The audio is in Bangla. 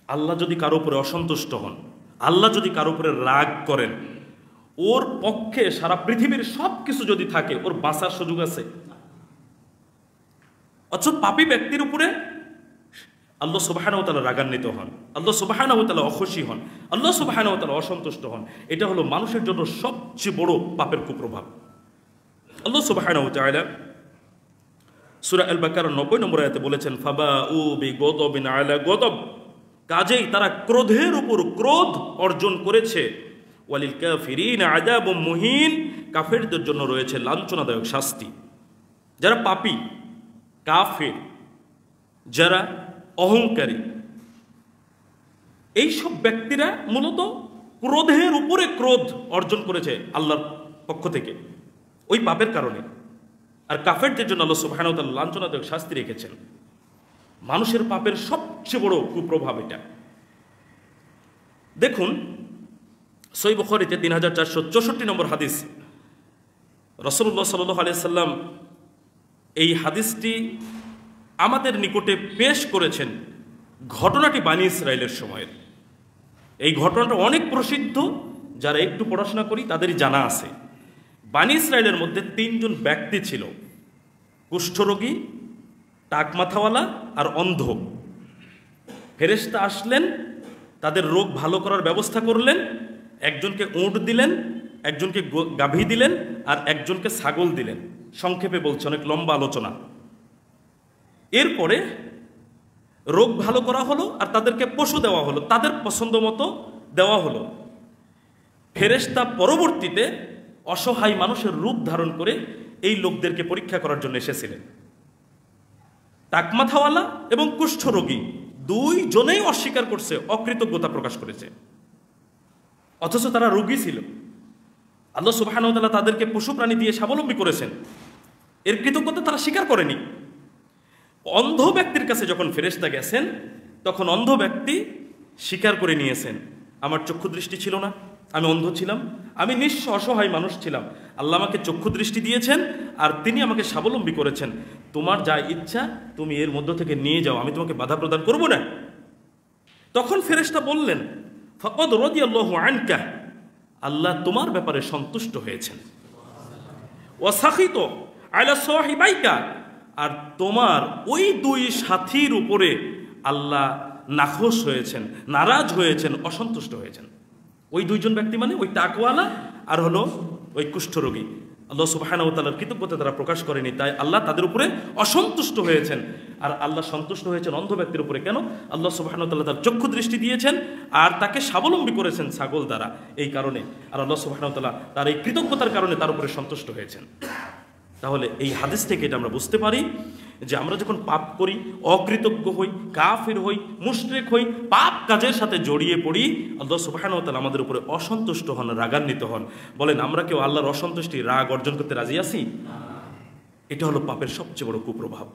আল্লাহ যদি কারো উপরে অসন্তুষ্ট হন, আল্লাহ যদি কারো উপরে রাগ করেন, ওর পক্ষে সারা পৃথিবীর সব কিছু যদি থাকে, ওর বাঁচার সুযোগ আছে? অথচ পাপী ব্যক্তির উপরে আল্লাহ সুবহানাহু ওয়া তাআলা রাগান্বিত হন, আল্লাহ সুবহানাহু ওয়া তাআলা অখুশি হন, আল্লাহ সুবহানাহু ওয়া তাআলা অসন্তুষ্ট হন। এটা হলো মানুষের জন্য সবচেয়ে বড় পাপের কুপ্রভাব। আল্লাহ সুবহানাহু ওয়া তাআলা সূরা আল বাকারার 90 নম্বর আয়াতে বলেছেন, ফাবাউ বিগদবিন আলা গদব, কাজেই তারা ক্রোধের উপর ক্রোধ অর্জন করেছে। ওয়ালিল কাফিরিনা আযাবুম মুহিন, কাফেরদের জন্য রয়েছে লাঞ্ছনাদায়ক শাস্তি। যারা পাপী, কাফের, যারা অহংকারী, এইসব ব্যক্তিরা মূলত ক্রোধের উপরে ক্রোধ অর্জন করেছে আল্লাহর পক্ষ থেকে ওই পাপের কারণে। আর কাফেরদের জন্য আল্লাহ সুবহানাহু ওয়া তাআলা লাঞ্ছনাদায়ক শাস্তি রেখেছেন। মানুষের পাপের সবচেয়ে বড় কুপ্রভাব এটা। দেখুন সহিহ বুখারীতে 3464 নম্বর হাদিস, রাসূলুল্লাহ সাল্লাল্লাহু আলাইহি সাল্লাম এই হাদিসটি আমাদের নিকটে পেশ করেছেন। ঘটনাটি বনী ইসরাইলের সময়ের। এই ঘটনাটা অনেক প্রসিদ্ধ, যারা একটু পড়াশোনা করি তাদেরই জানা আছে। বনী ইসরাইলের মধ্যে 3 জন ব্যক্তি ছিল, কুষ্ঠরোগী, টাক মাথাওয়ালা আর অন্ধ। ফেরেশতা আসলেন, তাদের রোগ ভালো করার ব্যবস্থা করলেন। একজনকে উট দিলেন, একজনকে গাভী দিলেন, আর একজনকে ছাগল দিলেন। সংক্ষেপে বলছে, অনেক লম্বা আলোচনা। এরপরে রোগ ভালো করা হলো আর তাদেরকে পশু দেওয়া হলো, তাদের পছন্দ মতো দেওয়া হলো। ফেরেশতা পরবর্তীতে অসহায় মানুষের রূপ ধারণ করে এই লোকদেরকে পরীক্ষা করার জন্য এসেছিলেন। টাকমাথাওয়ালা এবং কুষ্ঠরোগী 2 জনেই অস্বীকার করছে, অকৃতজ্ঞতা প্রকাশ করেছে, অথচ তারা রোগী ছিল। আল্লাহ সুবহানাহু ওয়া তাআলা তাদেরকে পশু প্রাণী দিয়ে স্বাবলম্বী করেছেন, এর কৃতজ্ঞতা তারা স্বীকার করেনি। অন্ধ ব্যক্তির কাছে যখন ফেরেশতা গেছেন, তখন অন্ধ ব্যক্তি স্বীকার করে নিয়েছেন, আমার চক্ষু দৃষ্টি ছিল না, আমি অন্ধ ছিলাম, আমি নিঃস্ব অসহায় মানুষ ছিলাম, আল্লাহ আমাকে চক্ষু দৃষ্টি দিয়েছেন আর তিনি আমাকে স্বাবলম্বী করেছেন। তোমার যা ইচ্ছা তুমি এর মধ্য থেকে নিয়ে যাও, আমি তোমাকে বাধা প্রদান করব না। তখন ফেরেশতা বললেন, ফাকাদ রাদিয়াল্লাহু আনকা, আল্লাহ তোমার ব্যাপারে সন্তুষ্ট হয়েছেন। ওয়া সাখিত আলা সাহিবাইকা, আর তোমার ওই 2 সাথীর উপরে আল্লাহ নাখোশ হয়েছেন, নারাজ হয়েছেন, অসন্তুষ্ট হয়েছেন। ওই 2 জন ব্যক্তি মানে ওই টাকওয়ালা আর হলো ওই কুষ্ঠরোগী। আল্লাহ সুবহানাহু ওয়া তাআলার কৃতজ্ঞতা তারা প্রকাশ করেনি, তাই আল্লাহ তাদের উপরে অসন্তুষ্ট হয়েছেন। আর আল্লাহ সন্তুষ্ট হয়েছেন অন্ধ ব্যক্তির উপরে কেন? আল্লাহ সুবহানাহু ওয়া তাআলা তার চক্ষু দৃষ্টি দিয়েছেন আর তাকে স্বাবলম্বী করেছেন ছাগল দ্বারা, এই কারণে। আর আল্লাহ সুবহানাহু ওয়া তাআলা তার এই কৃতজ্ঞতার কারণে তার উপরে সন্তুষ্ট হয়েছেন। তাহলে এই হাদিস থেকে এটা আমরা বুঝতে পারি যে আমরা যখন পাপ করি, অকৃতজ্ঞ হই, কাফির হই, মুশরিক হই, পাপ কাজের সাথে জড়িয়ে পড়ি, আল্লাহ সুবহানাহু ওয়া তাআলা আমাদের উপরে অসন্তুষ্ট হন, রাগান্বিত হন। বলেন আমরা কেউ আল্লাহর অসন্তুষ্টি, রাগ অর্জন করতে রাজি আছি? এটা হলো পাপের সবচেয়ে বড় কুপ্রভাব।